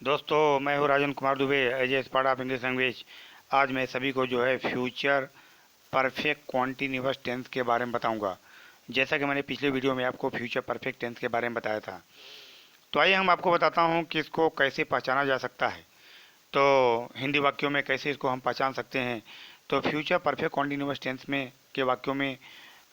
दोस्तों, मैं हूँ Rajan Kumar Dubey as a part of English language. आज मैं सभी को जो है फ्यूचर परफेक्ट कॉन्टिन्यूअस टेंस के बारे में बताऊंगा। जैसा कि मैंने पिछले वीडियो में आपको फ्यूचर परफेक्ट टेंस के बारे में बताया था, तो आइए हम आपको बताता हूँ कि इसको कैसे पहचाना जा सकता है। तो हिंदी वाक्यों में कैसे इसको हम पहचान सकते हैं। तो फ्यूचर परफेक्ट कॉन्टिन्यूअस टेंस में के वाक्यों में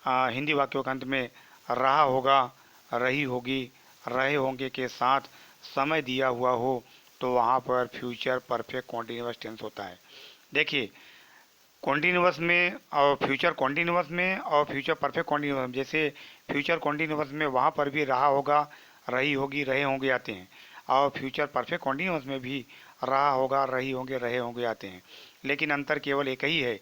हिंदी वाक्यों के अंत में रहा होगा, रही होगी, रहे होंगे के साथ समय दिया हुआ हो, तो वहाँ पर फ्यूचर परफेक्ट कॉन्टिन्यूअस टेंस होता है। देखिए, कॉन्टिन्यूअस में और फ्यूचर कॉन्टिन्यूअस में और फ्यूचर परफेक्ट कॉन्टिन्यूअस में, जैसे फ्यूचर कॉन्टिन्यूअस में वहाँ पर भी रहा होगा, रही होगी, रहे होंगे आते हैं, और फ्यूचर परफेक्ट कॉन्टिन्यूअस में भी रहा होगा, रही होंगे, रहे होंगे आते हैं। लेकिन अंतर केवल एक ही है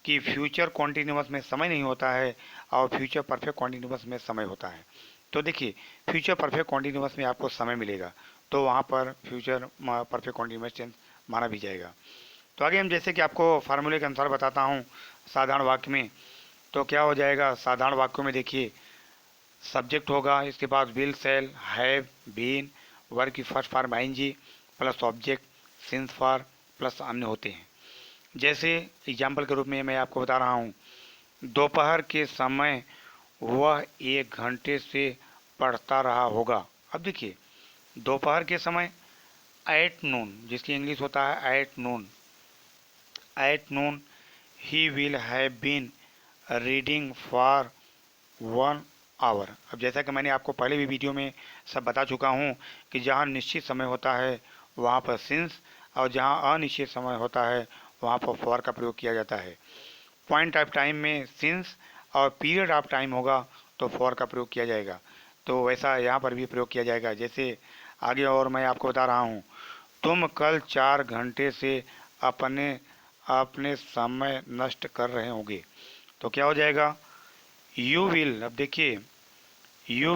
कि फ्यूचर कॉन्टिन्यूअस में समय नहीं होता है और फ्यूचर परफेक्ट कॉन्टिन्यूअस में समय होता है। तो देखिए, फ्यूचर परफेक्ट कॉन्टिन्यूअस में आपको समय मिलेगा, तो वहाँ पर फ्यूचर परफेक्ट कॉन्टिन्यूअस टेंस माना भी जाएगा। तो आगे हम जैसे कि आपको फार्मूले के अनुसार बताता हूँ साधारण वाक्य में। तो क्या हो जाएगा साधारण वाक्यों में, देखिए, सब्जेक्ट होगा, इसके बाद will, shall, have, been, verb की first form ING plus object, since for plus अन्य होते हैं। जैसे एग्जाम्पल के रूप में मैं आपको बता रहा हूँ, दोपहर के समय वह 1 घंटे से पढ़ता रहा होगा। अब देखिए, दोपहर के समय, एट नून, जिसकी इंग्लिश होता है at noon, at noon he will have been reading for 1 hour. अब जैसा कि मैंने आपको पहले भी वीडियो में सब बता चुका हूँ कि जहाँ निश्चित समय होता है वहाँ पर सिंस, और जहाँ अनिश्चित समय होता है वहाँ पर फॉर का प्रयोग किया जाता है। पॉइंट ऑफ टाइम में सिंस और पीरियड ऑफ टाइम होगा तो फॉर का प्रयोग किया जाएगा। तो वैसा यहाँ पर भी प्रयोग किया जाएगा। जैसे आगे और मैं आपको बता रहा हूँ, तुम कल 4 घंटे से अपने अपने समय नष्ट कर रहे होंगे। तो क्या हो जाएगा, यू विल, अब देखिए, you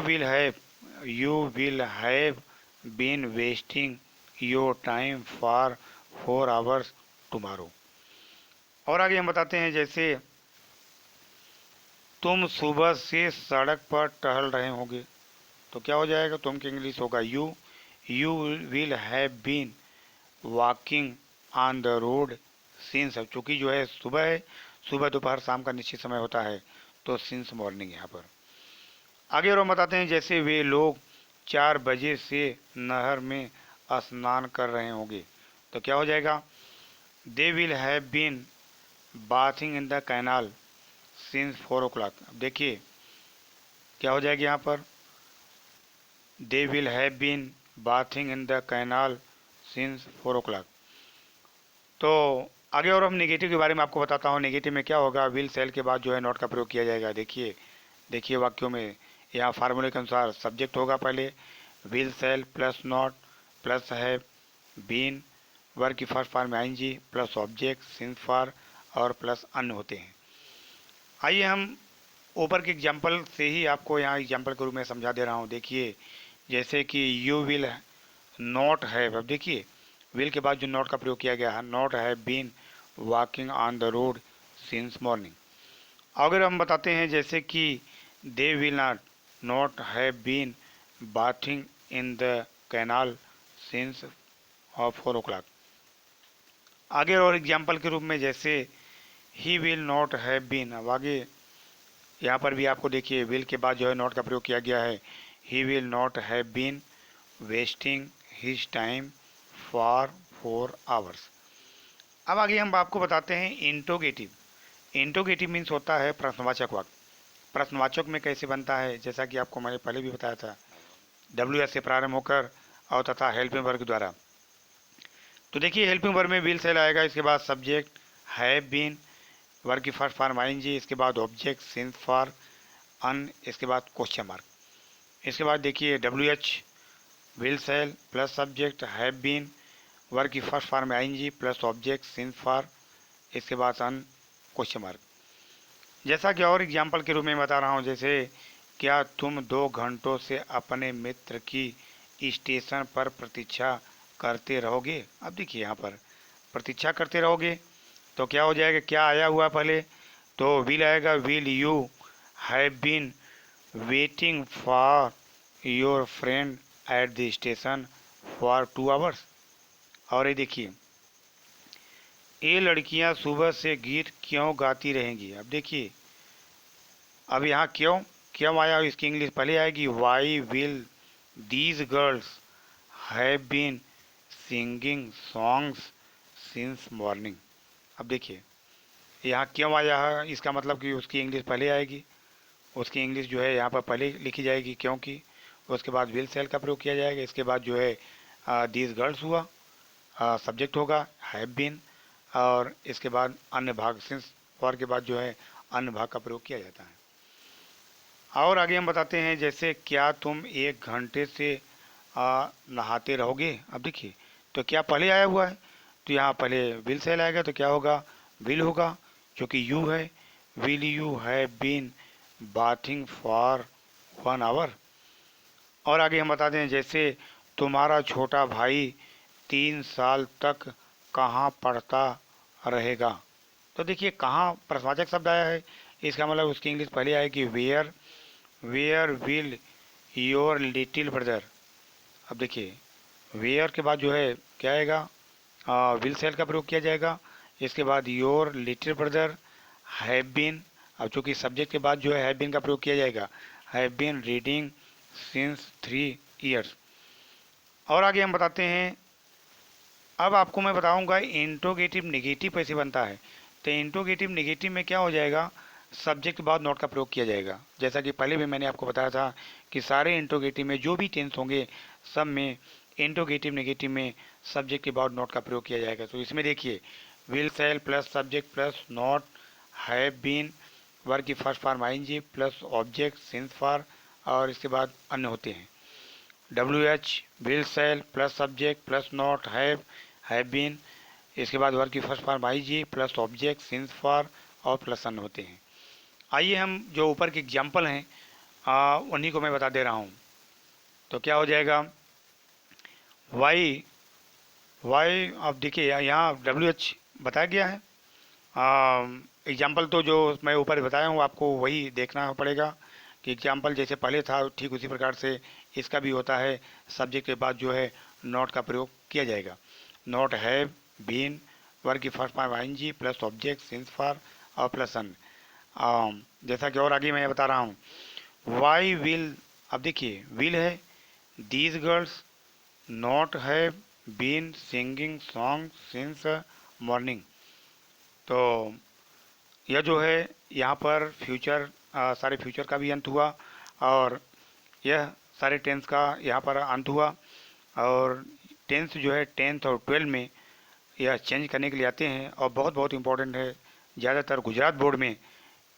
will have been wasting your time for 4 hours tomorrow. और आगे हम बताते हैं, जैसे तुम सुबह से सड़क पर टहल रहे होंगे। तो क्या हो जाएगा, तुम की इंग्लिश होगा you you will have been walking on the road since. अब चूंकि जो है सुबह है, सुबह दोपहर शाम का निश्चित समय होता है, तो सिंस मॉर्निंग यहाँ पर। आगे और हम बताते हैं, जैसे वे लोग 4 बजे से नहर में स्नान कर रहे होंगे। तो क्या हो जाएगा, they will have been bathing in the canal since 4 o'clock। अब देखिए क्या हो जाएगा यहाँ पर, they will have been bathing in the canal since 4 o'clock। तो आगे और हम नेगेटिव के बारे में आपको बताता हूँ। नेगेटिव में क्या होगा, विल सेल के बाद जो है नॉट का प्रयोग किया जाएगा। देखिए देखिए वाक्यों में, यहाँ फार्मूले के अनुसार सब्जेक्ट होगा पहले, will shall plus not plus have been, verb की फर्स्ट फॉर्म में ING plus object since for और प्लस अन्य होते हैं। आइए हम ऊपर के एग्जाम्पल से ही आपको यहाँ एग्जाम्पल के रूप में समझा दे रहा हूँ। देखिए, जैसे कि यू विल नॉट हैव, अब देखिए विल के बाद जो नॉट का प्रयोग किया गया है, not have been walking on the road since morning. अगर हम बताते हैं जैसे कि they will not not have been bathing in the canal since 4 o'clock। आगे और एग्जाम्पल के रूप में, जैसे he will not have been, अब आगे यहाँ पर भी आपको देखिए विल के बाद जो है नॉट का प्रयोग किया गया है, he will not have been wasting his time for 4 hours. अब आगे हम आपको बताते हैं इंटोगेटिव। इंटोगेटिव मीन्स होता है प्रश्नवाचक वाक्य। प्रश्नवाचक में कैसे बनता है, जैसा कि आपको मैंने पहले भी बताया था, डब्ल्यू एस से प्रारंभ होकर और तथा हेल्पिंग वर्ब द्वारा। तो देखिए हेल्पिंग वर्ब में विल सेल आएगा, इसके बाद सब्जेक्ट हैव बीन, वर्ब की फर्स्ट फॉर्म आईएनजी, इसके बाद ऑब्जेक्ट सिंस फॉर अन, इसके बाद क्वेश्चन मार्क। इसके बाद देखिए W H will shall plus subject have been, verb की फर्स्ट फॉर्म में ING plus object since for, इसके बाद अन क्वेश्चन मार्क। जैसा कि और एग्जाम्पल के रूप में बता रहा हूँ, जैसे क्या तुम 2 घंटों से अपने मित्र की स्टेशन पर प्रतीक्षा करते रहोगे। अब देखिए यहाँ पर प्रतीक्षा करते रहोगे, तो क्या हो जाएगा, क्या आया हुआ पहले, तो विल आएगा, will you have been waiting for your friend at the station for 2 hours. और ये देखिए, ये लड़कियां सुबह से गीत क्यों गाती रहेंगी। अब देखिए, अब यहाँ क्यों क्यों आया, इसकी इंग्लिश पहले आएगी। Why will these girls have been singing songs since morning. अब देखिए, यहाँ क्यों आया है, इसका मतलब कि उसकी इंग्लिश पहले आएगी। उसकी इंग्लिश जो है यहाँ पर पहले लिखी जाएगी क्योंकि, उसके बाद विल सेल का प्रयोग किया जाएगा। इसके बाद जो है दीज गर्ल्स हुआ, सब्जेक्ट होगा हैव बीन, और इसके बाद अन्य भाग सिंस फॉर के बाद जो है अन्य भाग का प्रयोग किया जाता है। और आगे हम बताते हैं, जैसे क्या तुम 1 घंटे से नहाते रहोगे। अब देखिए, तो क्या पहले आया हुआ है, तो यहाँ पहले विल सेल आएगा, तो क्या होगा, विल होगा, क्योंकि यू है। Will you have been bathing for 1 hour. और आगे हम बताते हैं, जैसे तुम्हारा छोटा भाई 3 साल तक कहाँ पढ़ता रहेगा। तो देखिए, कहाँ प्रश्नवाचक शब्द आया है, इसका मतलब उसकी इंग्लिश पहले आएगी where. Where will your little brother. अब देखिए, वेयर के बाद जो है क्या आएगा, विल सेल का प्रयोग किया जाएगा। इसके बाद your little brother have been, अब चूंकि सब्जेक्ट के बाद जो है हैव बीन का प्रयोग किया जाएगा, have been reading since 3 years. और आगे हम बताते हैं, अब आपको मैं बताऊंगा इंट्रोगेटिव नेगेटिव कैसे बनता है। तो इंट्रोगेटिव नेगेटिव में क्या हो जाएगा, सब्जेक्ट के बाद नॉट का प्रयोग किया जाएगा। जैसा कि पहले भी मैंने आपको बताया था कि सारे इंट्रोगेटिव में जो भी टेंस होंगे, सब में इंट्रोगेटिव नेगेटिव में सब्जेक्ट के बाद नॉट का प्रयोग किया जाएगा। तो इसमें देखिए, will shall plus subject plus not, have been verb की first form ING plus object since for, और इसके बाद अन्य होते हैं। WH will shall plus subject plus not have been, इसके बाद वर्ग की first form ING plus object since for और प्लस अन्य होते हैं। आइए हम जो ऊपर के एग्जाम्पल हैं उन्हीं को मैं बता दे रहा हूँ। तो क्या हो जाएगा, वाई वाई, अब देखिए यहाँ WH बताया गया है। एग्जाम्पल तो जो मैं ऊपर बताया हूँ आपको वही देखना पड़ेगा कि एग्जाम्पल जैसे पहले था ठीक उसी प्रकार से इसका भी होता है। सब्जेक्ट के बाद जो है नॉट का प्रयोग किया जाएगा। नॉट हैव बीन वर्ग की first form ING plus object since for और प्लस अन। जैसा कि और आगे मैं बता रहा हूँ, वाई विल, अब देखिए विल है, these girls not have been singing song since morning. तो यह जो है यहाँ पर फ्यूचर, सारे फ्यूचर का भी अंत हुआ, और यह सारे टेंस का यहाँ पर अंत हुआ। और टेंस जो है 10th और 12 में यह चेंज करने के लिए आते हैं, और बहुत बहुत इम्पोर्टेंट है। ज़्यादातर गुजरात बोर्ड में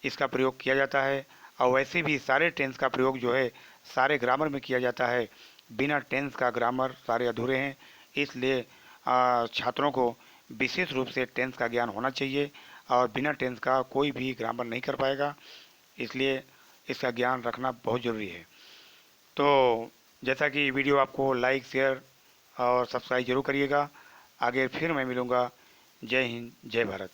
इसका प्रयोग किया जाता है, और वैसे भी सारे टेंस का प्रयोग जो है सारे ग्रामर में किया जाता है। बिना टेंस का ग्रामर सारे अधूरे हैं, इसलिए छात्रों को विशेष रूप से टेंस का ज्ञान होना चाहिए, और बिना टेंस का कोई भी ग्रामर नहीं कर पाएगा, इसलिए इसका ज्ञान रखना बहुत ज़रूरी है। तो जैसा कि वीडियो आपको लाइक शेयर और सब्सक्राइब जरूर करिएगा। आगे फिर मैं मिलूँगा। जय हिंद, जय भारत।